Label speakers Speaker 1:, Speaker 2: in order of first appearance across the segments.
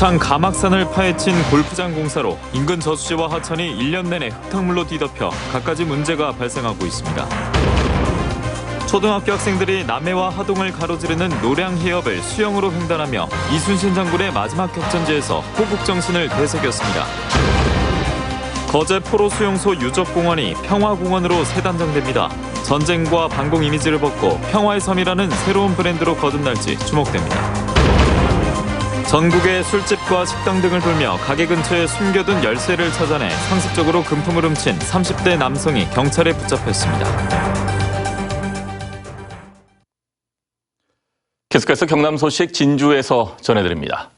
Speaker 1: 고창 가막산을 파헤친 골프장 공사로 인근 저수지와 하천이 1년 내내 흙탕물로 뒤덮여 갖가지 문제가 발생하고 있습니다. 초등학교 학생들이 남해와 하동을 가로지르는 노량해협을 수영으로 횡단하며 이순신 장군의 마지막 격전지에서 호국정신을 되새겼습니다. 거제 포로수용소 유적공원이 평화공원으로 새 단장됩니다. 전쟁과 반공 이미지를 벗고 평화의 섬이라는 새로운 브랜드로 거듭날지 주목됩니다. 전국의 술집과 식당 등을 돌며 가게 근처에 숨겨둔 열쇠를 찾아내 상습적으로 금품을 훔친 30대 남성이 경찰에 붙잡혔습니다.
Speaker 2: 계속해서 경남 소식 진주에서 전해드립니다.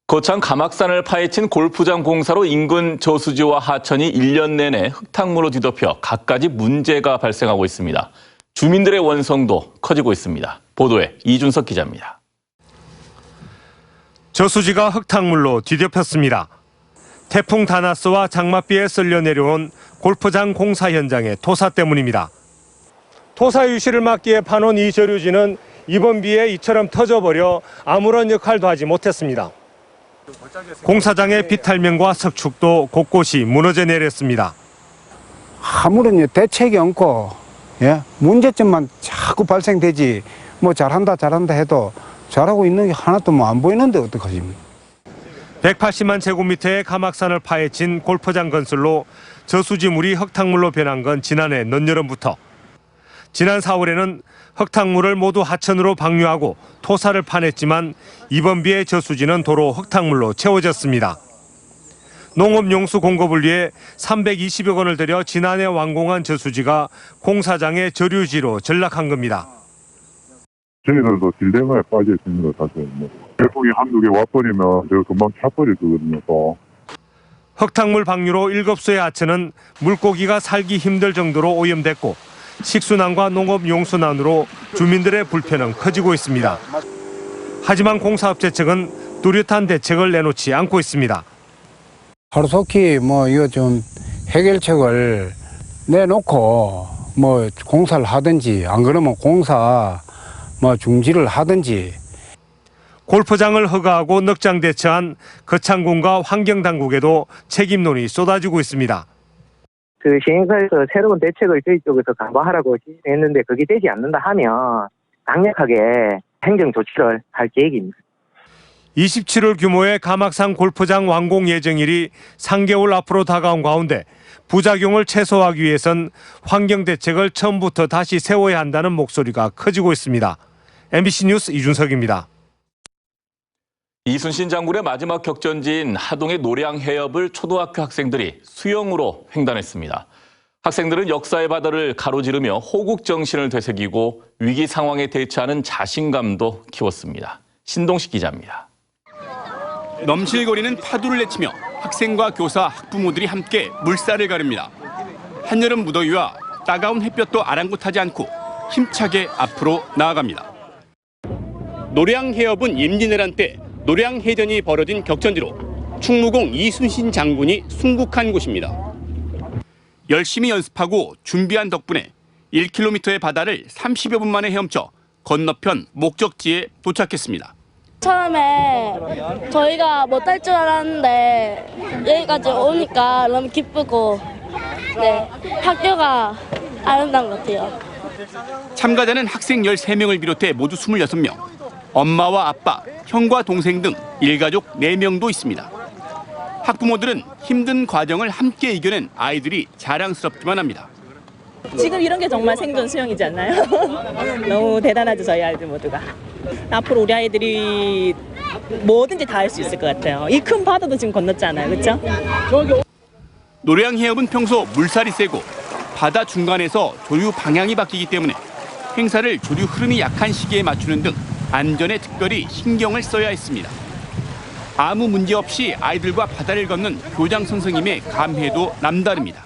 Speaker 2: 고창 가막산을 파헤친 골프장 공사로 인근 저수지와 하천이 1년 내내 흙탕물로 뒤덮여 갖가지 문제가 발생하고 있습니다. 주민들의 원성도 커지고 있습니다. 보도에 이준석 기자입니다.
Speaker 3: 저수지가 흙탕물로 뒤덮였습니다. 태풍 다나스와 장맛비에 쓸려 내려온 골프장 공사 현장의 토사 때문입니다. 토사 유실을 막기에 파놓은 이 저류지는 이번 비에 이처럼 터져버려 아무런 역할도 하지 못했습니다. 공사장의 비탈면과 석축도 곳곳이 무너져 내렸습니다.
Speaker 4: 아무런 대책이 없고 문제점만 자꾸 발생되지 뭐 잘한다 해도 잘하고 있는 게 하나도 뭐 안 보이는데 어떡하지?
Speaker 3: 180만 제곱미터의 가막산을 파헤친 골프장 건설로 저수지 물이 흙탕물로 변한 건 지난해 늦여름부터. 지난 4월에는 흙탕물을 모두 하천으로 방류하고 토사를 파냈지만 이번 비에 저수지는 도로 흙탕물로 채워졌습니다. 농업용수 공급을 위해 320여 원을 들여 지난해 완공한 저수지가 공사장의 저류지로 전락한 겁니다.
Speaker 5: 저희들도 딜레마에 빠져 있습니다. 사실 태풍이 한두 개 와버리면 제가 금방 차버릴 거거든요. 또.
Speaker 3: 흙탕물 방류로 7소의 하천은 물고기가 살기 힘들 정도로 오염됐고 식수난과 농업용수난으로 주민들의 불편은 커지고 있습니다. 하지만 공사업체 측은 뚜렷한 대책을 내놓지 않고 있습니다.
Speaker 4: 하루속히 이거 좀 해결책을 내놓고 공사를 하든지 안 그러면 공사 중지를 하든지.
Speaker 3: 골프장을 허가하고 넉장 대처한 거창군과 환경당국에도 책임론이 쏟아지고 있습니다.
Speaker 6: 그 시행사에서 새로운 대책을 저희 쪽에서 강구하라고 지시했는데 그게 되지 않는다 하면 강력하게 행정 조치를 할 계획입니다.
Speaker 3: 27월 규모의 가막산 골프장 완공 예정일이 3개월 앞으로 다가온 가운데 부작용을 최소화하기 위해선 환경 대책을 처음부터 다시 세워야 한다는 목소리가 커지고 있습니다. MBC 뉴스 이준석입니다.
Speaker 2: 이순신 장군의 마지막 격전지인 하동의 노량해협을 초등학교 학생들이 수영으로 횡단했습니다. 학생들은 역사의 바다를 가로지르며 호국 정신을 되새기고 위기 상황에 대처하는 자신감도 키웠습니다. 신동식 기자입니다.
Speaker 7: 넘실거리는 파도를 내치며 학생과 교사, 학부모들이 함께 물살을 가릅니다. 한여름 무더위와 따가운 햇볕도 아랑곳하지 않고 힘차게 앞으로 나아갑니다. 노량해협은 임진왜란 때 노량해전이 벌어진 격전지로 충무공 이순신 장군이 순국한 곳입니다. 열심히 연습하고 준비한 덕분에 1km의 바다를 30여 분 만에 헤엄쳐 건너편 목적지에 도착했습니다.
Speaker 8: 처음에 저희가 못할 줄 알았는데 여기까지 오니까 너무 기쁘고 학교가 아름다운 것 같아요.
Speaker 7: 참가자는 학생 13명을 비롯해 모두 26명. 엄마와 아빠, 형과 동생 등 일가족 4명도 있습니다. 학부모들은 힘든 과정을 함께 이겨낸 아이들이 자랑스럽기만 합니다.
Speaker 9: 지금 이런 게 정말 생존 수영이지 않나요? 너무 대단하죠, 저희 아이들 모두가. 앞으로 우리 아이들이 뭐든지 다 할 수 있을 것 같아요. 이 큰 바다도 지금 건넜잖아요, 그렇죠?
Speaker 7: 노량해협은 평소 물살이 세고 바다 중간에서 조류 방향이 바뀌기 때문에 행사를 조류 흐름이 약한 시기에 맞추는 등 안전에 특별히 신경을 써야 했습니다. 아무 문제 없이 아이들과 바다를 걷는 교장 선생님의 감회도 남다릅니다.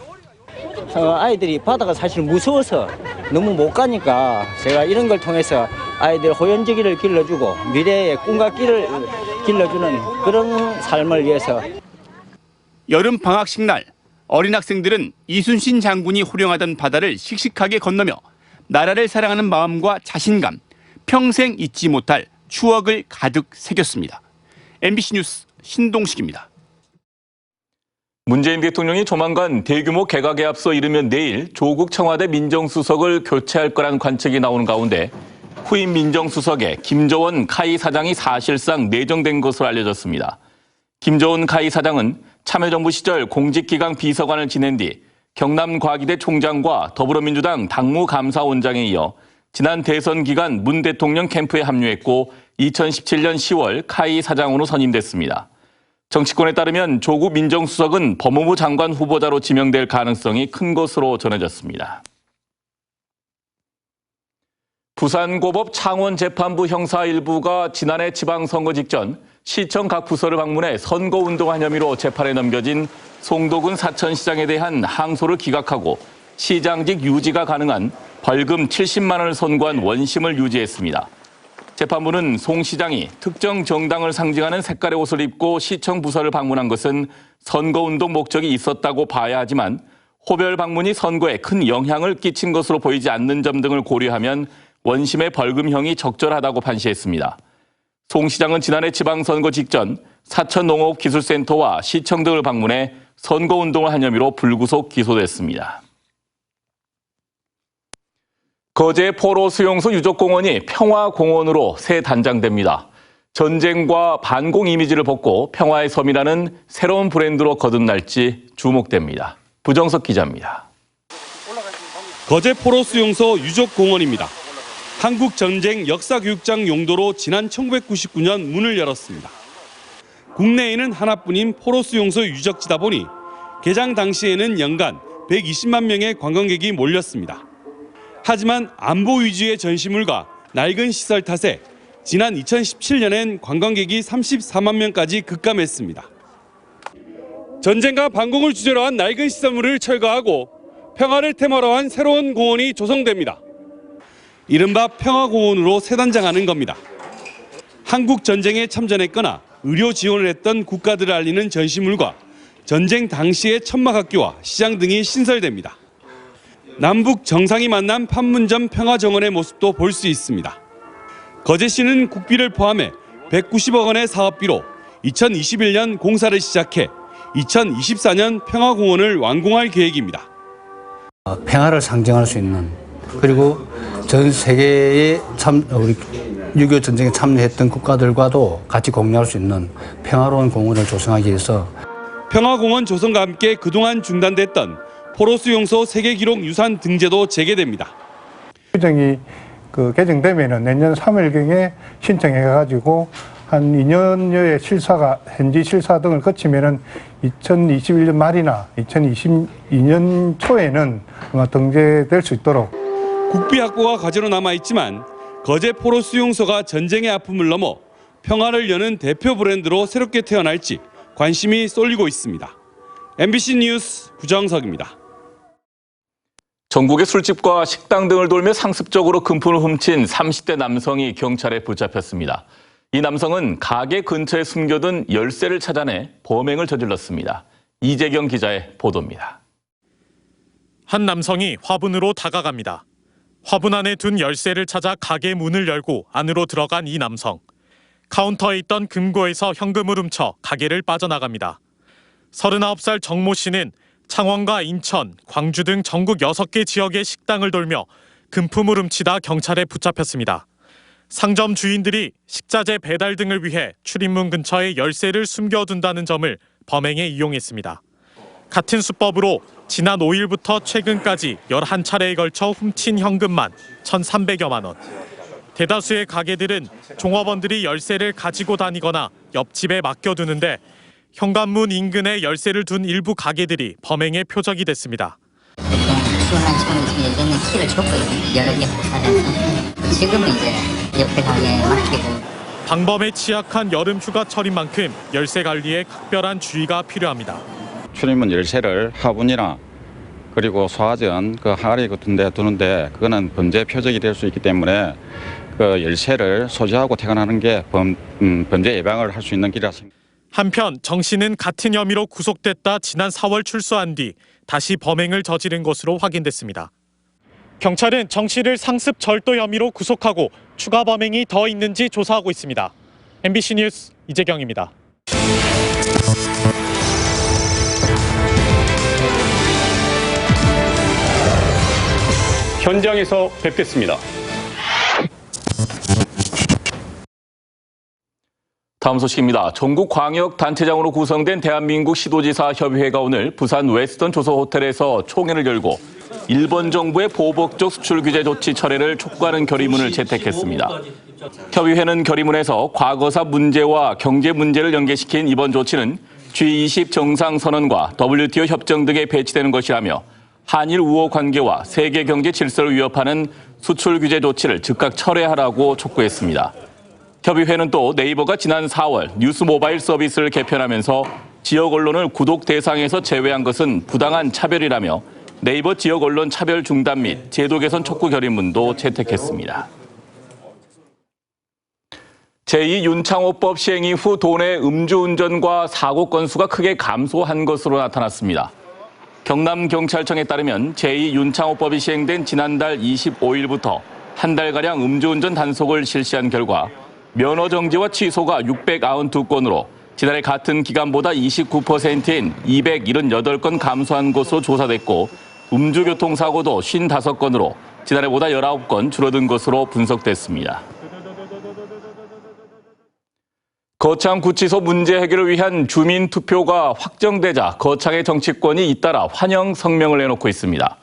Speaker 10: 아이들이 바다가 사실 무서워서 너무 못 가니까 제가 이런 걸 통해서 아이들 호연지기를 길러주고 미래의 꿈과 길을 길러주는 그런 삶을 위해서.
Speaker 7: 여름 방학식 날 어린 학생들은 이순신 장군이 호령하던 바다를 씩씩하게 건너며 나라를 사랑하는 마음과 자신감, 평생 잊지 못할 추억을 가득 새겼습니다. MBC 뉴스 신동식입니다.
Speaker 2: 문재인 대통령이 조만간 대규모 개각에 앞서 이르면 내일 조국 청와대 민정수석을 교체할 거란 관측이 나오는 가운데 후임 민정수석에 김저원 카이 사장이 사실상 내정된 것으로 알려졌습니다. 김저원 카이 사장은 참여정부 시절 공직기강 비서관을 지낸 뒤 경남과기대 총장과 더불어민주당 당무감사원장에 이어 지난 대선 기간 문 대통령 캠프에 합류했고 2017년 10월 카이 사장으로 선임됐습니다. 정치권에 따르면 조국 민정수석은 법무부 장관 후보자로 지명될 가능성이 큰 것으로 전해졌습니다. 부산고법 창원재판부 형사 일부가 지난해 지방선거 직전 시청 각 부서를 방문해 선거운동한 혐의로 재판에 넘겨진 송도군 사천시장에 대한 항소를 기각하고 시장직 유지가 가능한 벌금 70만 원을 선고한 원심을 유지했습니다. 재판부는 송 시장이 특정 정당을 상징하는 색깔의 옷을 입고 시청 부서를 방문한 것은 선거운동 목적이 있었다고 봐야 하지만 호별 방문이 선거에 큰 영향을 끼친 것으로 보이지 않는 점 등을 고려하면 원심의 벌금형이 적절하다고 판시했습니다. 송 시장은 지난해 지방선거 직전 사천농업기술센터와 시청 등을 방문해 선거운동을 한 혐의로 불구속 기소됐습니다. 거제 포로 수용소 유적공원이 평화공원으로 새 단장됩니다. 전쟁과 반공 이미지를 벗고 평화의 섬이라는 새로운 브랜드로 거듭날지 주목됩니다. 부정석 기자입니다.
Speaker 3: 거제 포로 수용소 유적공원입니다. 한국전쟁 역사교육장 용도로 지난 1999년 문을 열었습니다. 국내에는 하나뿐인 포로 수용소 유적지다 보니 개장 당시에는 연간 120만 명의 관광객이 몰렸습니다. 하지만 안보 위주의 전시물과 낡은 시설 탓에 지난 2017년엔 관광객이 34만 명까지 급감했습니다. 전쟁과 반공을 주제로 한 낡은 시설물을 철거하고 평화를 테마로 한 새로운 공원이 조성됩니다. 이른바 평화공원으로 새 단장하는 겁니다. 한국 전쟁에 참전했거나 의료 지원을 했던 국가들을 알리는 전시물과 전쟁 당시의 천막학교와 시장 등이 신설됩니다. 남북 정상이 만난 판문점 평화정원의 모습도 볼 수 있습니다. 거제시는 국비를 포함해 190억 원의 사업비로 2021년 공사를 시작해 2024년 평화공원을 완공할 계획입니다.
Speaker 11: 평화를 상징할 수 있는 그리고 전 세계의 우리 6.25 전쟁에 참여했던 국가들과도 같이 공유할 수 있는 평화로운 공원을 조성하기 위해서
Speaker 3: 평화공원 조성과 함께 그동안 중단됐던 포로 수용소 세계기록 유산 등재도 재개됩니다.
Speaker 4: 규정이 개정되면은 내년 3월경에 신청해가지고 한 2년여의 실사가 현지 실사 등을 거치면은 2021년 말이나 2022년 초에는 아마 등재될 수 있도록.
Speaker 3: 국비 확보가 과제로 남아 있지만 거제 포로 수용소가 전쟁의 아픔을 넘어 평화를 여는 대표 브랜드로 새롭게 태어날지 관심이 쏠리고 있습니다. MBC 뉴스 부정석입니다.
Speaker 2: 전국의 술집과 식당 등을 돌며 상습적으로 금품을 훔친 30대 남성이 경찰에 붙잡혔습니다. 이 남성은 가게 근처에 숨겨둔 열쇠를 찾아내 범행을 저질렀습니다. 이재경 기자의 보도입니다.
Speaker 12: 한 남성이 화분으로 다가갑니다. 화분 안에 둔 열쇠를 찾아 가게 문을 열고 안으로 들어간 이 남성. 카운터에 있던 금고에서 현금을 훔쳐 가게를 빠져나갑니다. 39살 정모 씨는 창원과 인천, 광주 등 전국 6개 지역의 식당을 돌며 금품을 훔치다 경찰에 붙잡혔습니다. 상점 주인들이 식자재 배달 등을 위해 출입문 근처에 열쇠를 숨겨둔다는 점을 범행에 이용했습니다. 같은 수법으로 지난 5일부터 최근까지 11차례에 걸쳐 훔친 현금만 1,300여만 원. 대다수의 가게들은 종업원들이 열쇠를 가지고 다니거나 옆집에 맡겨두는데 현관문 인근에 열쇠를 둔 일부 가게들이 범행의 표적이 됐습니다.
Speaker 13: 수원한 처음에 예전에 키를 줬거든요. 여러 개 사려서. 지금은 이제 옆에 가게에 맡기고.
Speaker 12: 방범에 취약한 여름 휴가철인 만큼 열쇠 관리에 각별한 주의가 필요합니다.
Speaker 14: 출입문 열쇠를 화분이나 그리고 소화전 그 항아리 같은 데 두는데 그거는 범죄 표적이 될 수 있기 때문에 그 열쇠를 소지하고 퇴근하는 게 범죄 예방을 할 수 있는 길이라 생각합니다.
Speaker 12: 한편 정 씨는 같은 혐의로 구속됐다 지난 4월 출소한 뒤 다시 범행을 저지른 것으로 확인됐습니다. 경찰은 정 씨를 상습 절도 혐의로 구속하고 추가 범행이 더 있는지 조사하고 있습니다. MBC 뉴스 이재경입니다.
Speaker 7: 현장에서 뵙겠습니다.
Speaker 2: 다음 소식입니다. 전국 광역 단체장으로 구성된 대한민국 시도지사 협의회가 오늘 부산 웨스턴 조서 호텔에서 총회를 열고 일본 정부의 보복적 수출 규제 조치 철회를 촉구하는 결의문을 채택했습니다. 협의회는 결의문에서 과거사 문제와 경제 문제를 연계시킨 이번 조치는 G20 정상선언과 WTO 협정 등에 배치되는 것이라며 한일 우호 관계와 세계 경제 질서를 위협하는 수출 규제 조치를 즉각 철회하라고 촉구했습니다. 협의회는 또 네이버가 지난 4월 뉴스 모바일 서비스를 개편하면서 지역 언론을 구독 대상에서 제외한 것은 부당한 차별이라며 네이버 지역 언론 차별 중단 및 제도 개선 촉구 결의문도 채택했습니다. 제2윤창호법 시행 이후 도내 음주운전과 사고 건수가 크게 감소한 것으로 나타났습니다. 경남경찰청에 따르면 제2윤창호법이 시행된 지난달 25일부터 한 달가량 음주운전 단속을 실시한 결과 면허 정지와 취소가 692건으로 지난해 같은 기간보다 29%인 278건 감소한 것으로 조사됐고 음주교통사고도 55건으로 지난해보다 19건 줄어든 것으로 분석됐습니다. 거창구치소 문제 해결을 위한 주민투표가 확정되자 거창의 정치권이 잇따라 환영 성명을 내놓고 있습니다.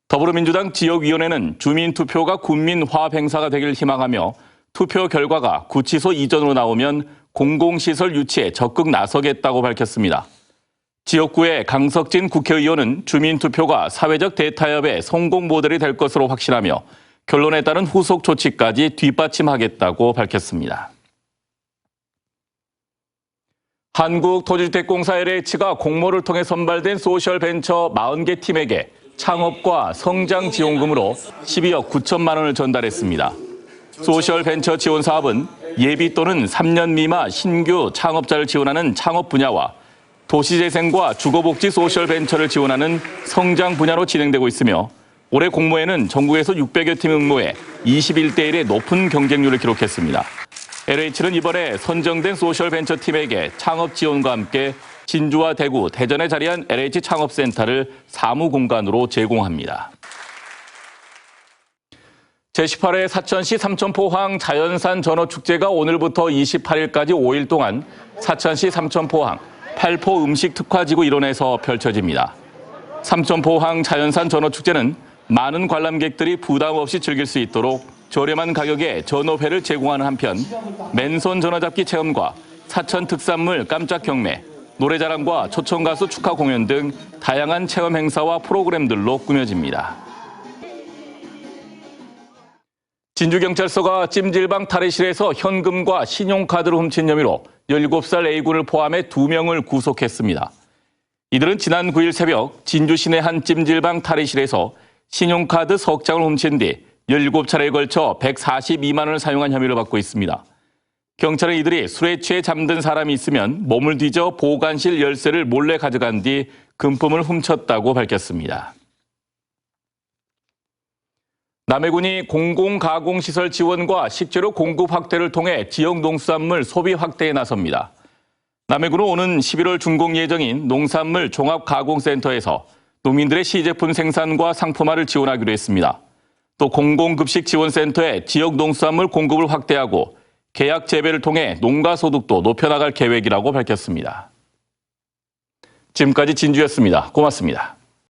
Speaker 2: 더불어민주당 지역위원회는 주민투표가 군민화합 행사가 되길 희망하며 투표 결과가 구치소 이전으로 나오면 공공시설 유치에 적극 나서겠다고 밝혔습니다. 지역구의 강석진 국회의원은 주민투표가 사회적 대타협의 성공 모델이 될 것으로 확신하며 결론에 따른 후속 조치까지 뒷받침하겠다고 밝혔습니다. 한국토지주택공사 LH가 공모를 통해 선발된 소셜벤처 40개 팀에게 창업과 성장 지원금으로 12억 9천만 원을 전달했습니다. 소셜벤처 지원 사업은 예비 또는 3년 미만 신규 창업자를 지원하는 창업 분야와 도시재생과 주거복지 소셜벤처를 지원하는 성장 분야로 진행되고 있으며 올해 공모에는 전국에서 600여 팀 응모해 21대 1의 높은 경쟁률을 기록했습니다. LH는 이번에 선정된 소셜벤처 팀에게 창업 지원과 함께 진주와 대구, 대전에 자리한 LH 창업센터를 사무 공간으로 제공합니다. 제18회 사천시 삼천포항 자연산 전어축제가 오늘부터 28일까지 5일 동안 사천시 삼천포항 팔포 음식 특화지구 일원에서 펼쳐집니다. 삼천포항 자연산 전어축제는 많은 관람객들이 부담 없이 즐길 수 있도록 저렴한 가격에 전어회를 제공하는 한편 맨손 전어잡기 체험과 사천 특산물 깜짝 경매, 노래자랑과 초청가수 축하 공연 등 다양한 체험 행사와 프로그램들로 꾸며집니다. 진주경찰서가 찜질방 탈의실에서 현금과 신용카드를 훔친 혐의로 17살 A군을 포함해 2명을 구속했습니다. 이들은 지난 9일 새벽 진주 시내 한 찜질방 탈의실에서 신용카드 석 장을 훔친 뒤 17차례에 걸쳐 142만 원을 사용한 혐의를 받고 있습니다. 경찰은 이들이 술에 취해 잠든 사람이 있으면 몸을 뒤져 보관실 열쇠를 몰래 가져간 뒤 금품을 훔쳤다고 밝혔습니다. 남해군이 공공가공시설 지원과 식재료 공급 확대를 통해 지역 농수산물 소비 확대에 나섭니다. 남해군은 오는 11월 준공 예정인 농산물 종합가공센터에서 농민들의 시제품 생산과 상품화를 지원하기로 했습니다. 또 공공급식지원센터에 지역 농수산물 공급을 확대하고 계약 재배를 통해 농가 소득도 높여나갈 계획이라고 밝혔습니다. 지금까지 진주였습니다. 고맙습니다.